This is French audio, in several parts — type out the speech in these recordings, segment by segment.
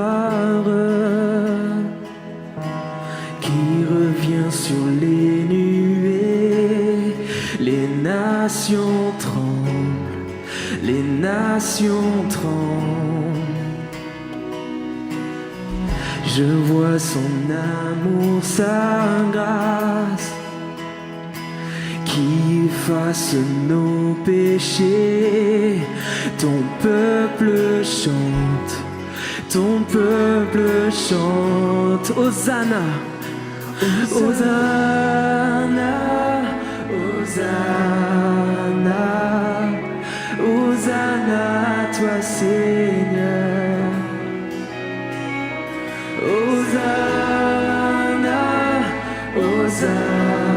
gloire qui revient sur les nuées. Les nations tremblent, les nations tremblent. Je vois son amour, sa grâce qui efface nos péchés. Ton peuple chante, ton peuple chante. Hosanna, Hosanna, Hosanna, Hosanna, toi Seigneur. Hosanna, Hosanna,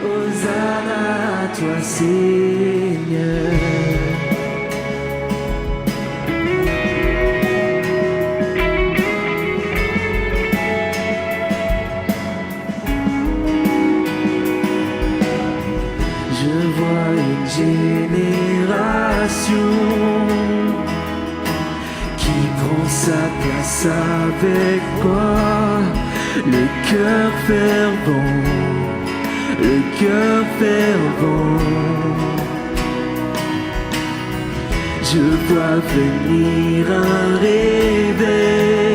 Hosanna, toi Seigneur. Je vois une génération qui prend sa place avec toi, le cœur fervent, le cœur fervent. Je vois venir un réveil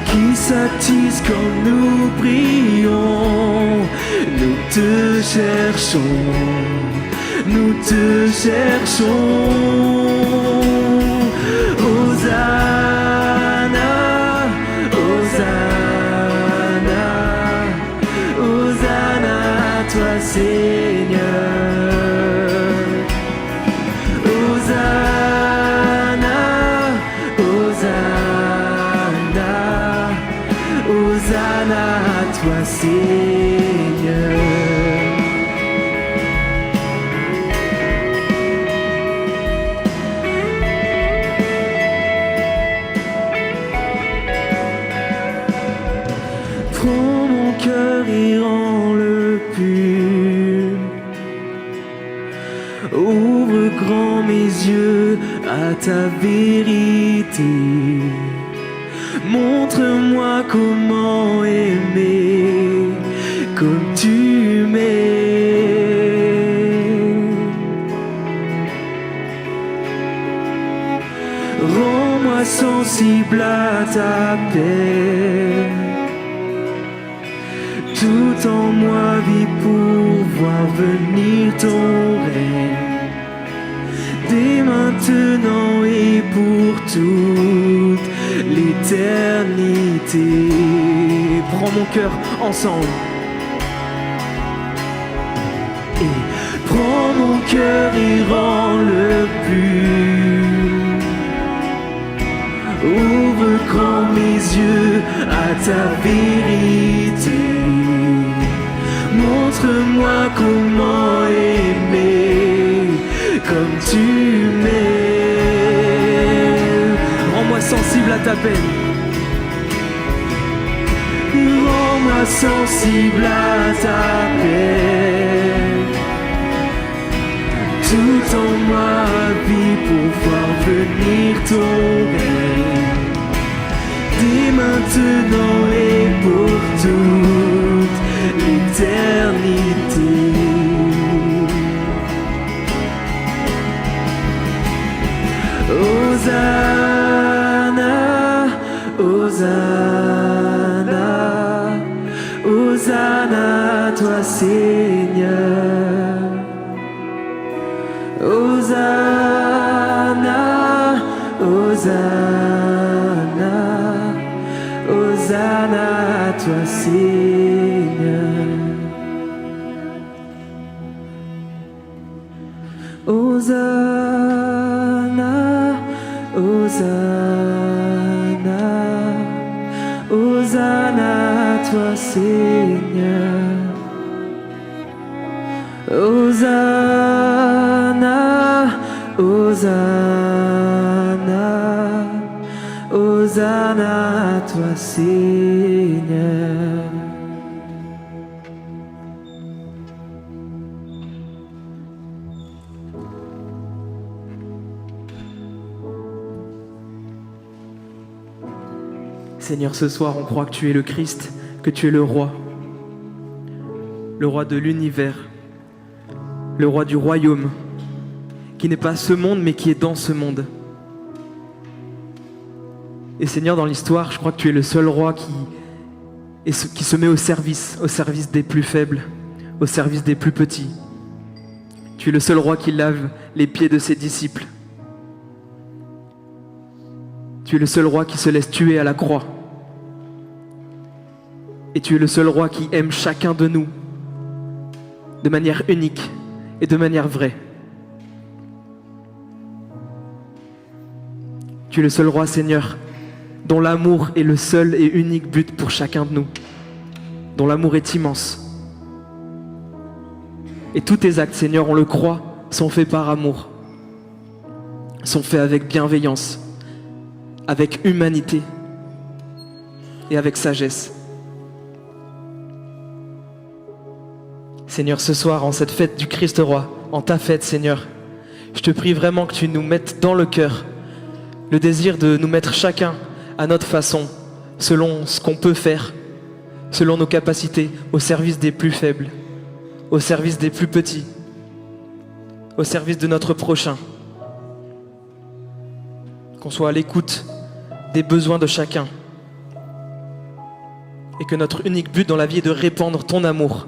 qui s'attise quand nous prions. Nous te cherchons, nous te cherchons. Hosanna, Hosanna, Hosanna, toi Seigneur. Hosanna, Hosanna, Hosanna, toi Seigneur. Prends mon cœur et rends-le pur. Ouvre grand mes yeux à ta vérité. Montre-moi comment aimer comme tu m'aimes. Rends-moi sensible à ta paix. Tout en moi vit pour voir venir ton règne. Dès maintenant et pour toute l'éternité. Prends mon cœur ensemble. Et prends mon cœur et rends-le pur. Ouvre grand mes yeux à ta vérité. Montre-moi comment aimer comme tu m'aimes. Rends-moi sensible à ta peine. Rends-moi sensible à ta paix. Tout en moi vit pour voir venir ton règne. Dès maintenant et pour toute l'éternité. Hosanna, Hosanna, Hosanna, toi Seigneur. Hosanna, Hosanna, Hosanna, toi Seigneur. Hosanna, Hosanna, Hosanna, toi Seigneur. Hosanna, Hosanna, Hosanna, toi Seigneur. Seigneur, ce soir, on croit que tu es le Christ, que tu es le roi de l'univers, le roi du royaume, qui n'est pas ce monde, mais qui est dans ce monde. Et Seigneur, dans l'histoire, je crois que tu es le seul roi qui se met au service des plus faibles, au service des plus petits. Tu es le seul roi qui lave les pieds de ses disciples. Tu es le seul roi qui se laisse tuer à la croix. Et tu es le seul roi qui aime chacun de nous de manière unique et de manière vraie. Tu es le seul roi, Seigneur, dont l'amour est le seul et unique but pour chacun de nous, dont l'amour est immense. Et tous tes actes, Seigneur, on le croit, sont faits par amour, sont faits avec bienveillance, avec humanité et avec sagesse. Seigneur, ce soir, en cette fête du Christ roi, en ta fête, Seigneur, je te prie vraiment que tu nous mettes dans le cœur le désir de nous mettre chacun à notre façon, selon ce qu'on peut faire, selon nos capacités, au service des plus faibles, au service des plus petits, au service de notre prochain. Qu'on soit à l'écoute des besoins de chacun. Et que notre unique but dans la vie est de répandre ton amour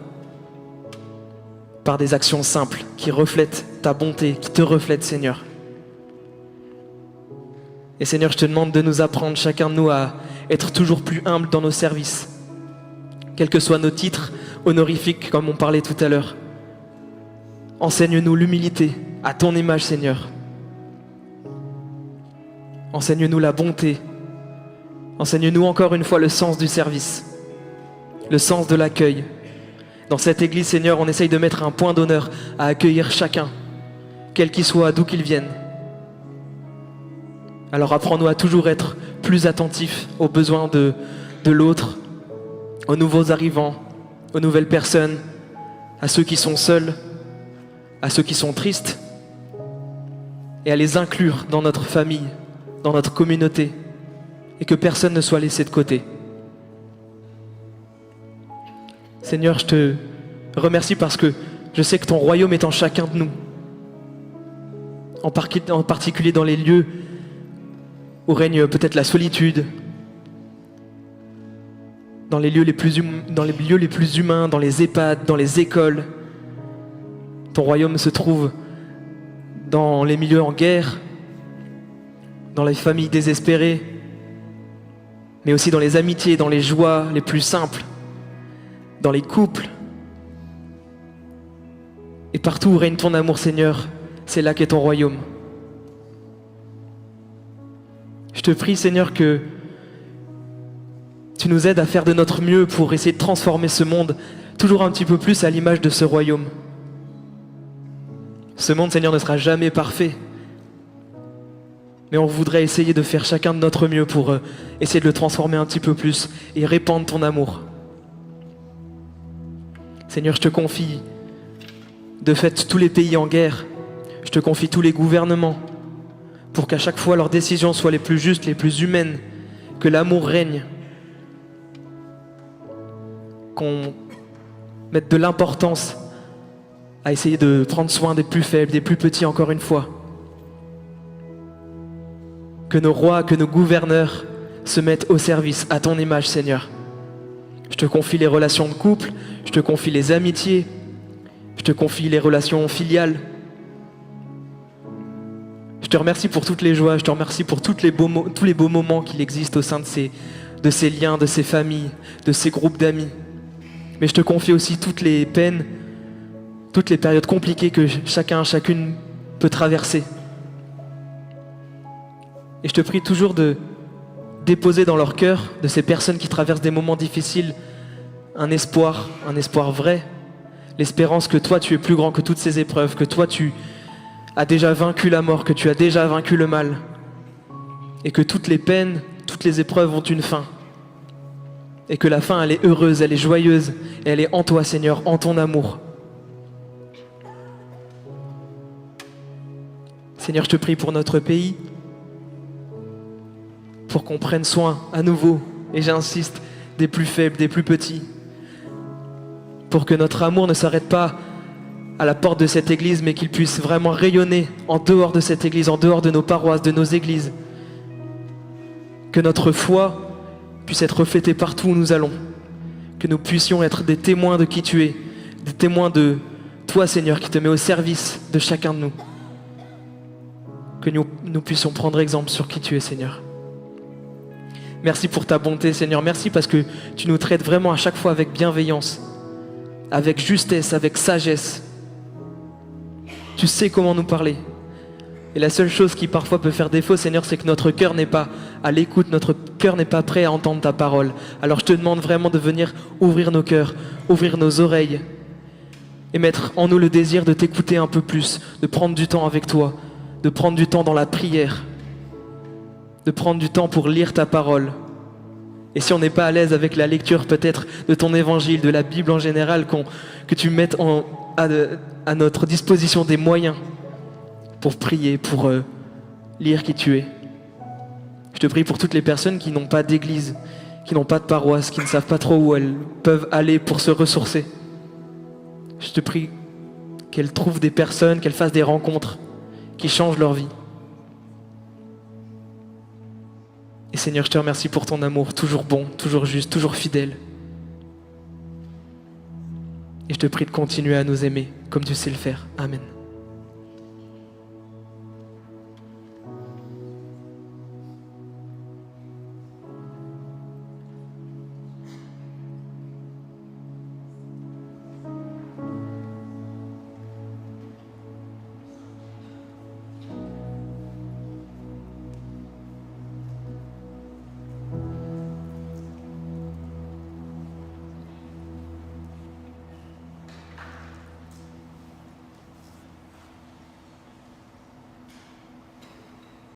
par des actions simples qui reflètent ta bonté, qui te reflètent, Seigneur. Et Seigneur, je te demande de nous apprendre, chacun de nous, à être toujours plus humble dans nos services, quels que soient nos titres honorifiques, comme on parlait tout à l'heure. Enseigne-nous l'humilité à ton image, Seigneur. Enseigne-nous la bonté. Enseigne-nous encore une fois le sens du service, le sens de l'accueil. Dans cette église, Seigneur, on essaye de mettre un point d'honneur à accueillir chacun, quel qu'il soit, d'où qu'il vienne. Alors apprends-nous à toujours être plus attentifs aux besoins de l'autre, aux nouveaux arrivants, aux nouvelles personnes, à ceux qui sont seuls, à ceux qui sont tristes, et à les inclure dans notre famille, dans notre communauté, et que personne ne soit laissé de côté. Seigneur, je te remercie parce que je sais que ton royaume est en chacun de nous, en particulier dans les lieux où règne peut-être la solitude, dans les lieux les plus humains, dans les EHPAD, dans les écoles. Ton royaume se trouve dans les milieux en guerre, dans les familles désespérées, mais aussi dans les amitiés, dans les joies les plus simples, dans les couples. Et partout où règne ton amour, Seigneur, c'est là qu'est ton royaume. Je te prie, Seigneur, que tu nous aides à faire de notre mieux pour essayer de transformer ce monde toujours un petit peu plus à l'image de ce royaume. Ce monde, Seigneur, ne sera jamais parfait. Mais on voudrait essayer de faire chacun de notre mieux pour essayer de le transformer un petit peu plus et répandre ton amour. Seigneur, je te confie de fait tous les pays en guerre. Je te confie tous les gouvernements pour qu'à chaque fois leurs décisions soient les plus justes, les plus humaines, que l'amour règne, qu'on mette de l'importance à essayer de prendre soin des plus faibles, des plus petits encore une fois. Que nos rois, que nos gouverneurs se mettent au service à ton image, Seigneur. Je te confie les relations de couple, je te confie les amitiés, je te confie les relations filiales. Je te remercie pour toutes les joies, je te remercie pour tous les beaux moments qu'il existe au sein de ces liens, de ces familles, de ces groupes d'amis. Mais je te confie aussi toutes les peines, toutes les périodes compliquées que chacune peut traverser. Et je te prie toujours de déposer dans leur cœur, de ces personnes qui traversent des moments difficiles, un espoir vrai, l'espérance que toi tu es plus grand que toutes ces épreuves, que toi tu as déjà vaincu la mort, que tu as déjà vaincu le mal, et que toutes les peines, toutes les épreuves ont une fin, et que la fin elle est heureuse, elle est joyeuse, et elle est en toi, Seigneur, en ton amour. Seigneur, je te prie pour notre pays, pour qu'on prenne soin à nouveau et j'insiste, des plus faibles, des plus petits, pour que notre amour ne s'arrête pas à la porte de cette église, mais qu'il puisse vraiment rayonner en dehors de cette église, en dehors de nos paroisses, de nos églises. Que notre foi puisse être reflétée partout où nous allons. Que nous puissions être des témoins de qui tu es, des témoins de toi, Seigneur, qui te met au service de chacun de nous. Que nous puissions prendre exemple sur qui tu es, Seigneur. Merci pour ta bonté, Seigneur. Merci parce que tu nous traites vraiment à chaque fois avec bienveillance, avec justesse, avec sagesse. Tu sais comment nous parler. Et la seule chose qui parfois peut faire défaut, Seigneur, c'est que notre cœur n'est pas à l'écoute, notre cœur n'est pas prêt à entendre ta parole. Alors je te demande vraiment de venir ouvrir nos cœurs, ouvrir nos oreilles et mettre en nous le désir de t'écouter un peu plus, de prendre du temps avec toi, de prendre du temps dans la prière, de prendre du temps pour lire ta parole. Et si on n'est pas à l'aise avec la lecture peut-être de ton évangile, de la Bible en général, que tu mettes à notre disposition des moyens pour prier, pour lire qui tu es. Je te prie pour toutes les personnes qui n'ont pas d'église, qui n'ont pas de paroisse, qui ne savent pas trop où elles peuvent aller pour se ressourcer. Je te prie qu'elles trouvent des personnes, qu'elles fassent des rencontres qui changent leur vie. Et Seigneur, je te remercie pour ton amour, toujours bon, toujours juste, toujours fidèle. Et je te prie de continuer à nous aimer comme tu sais le faire. Amen.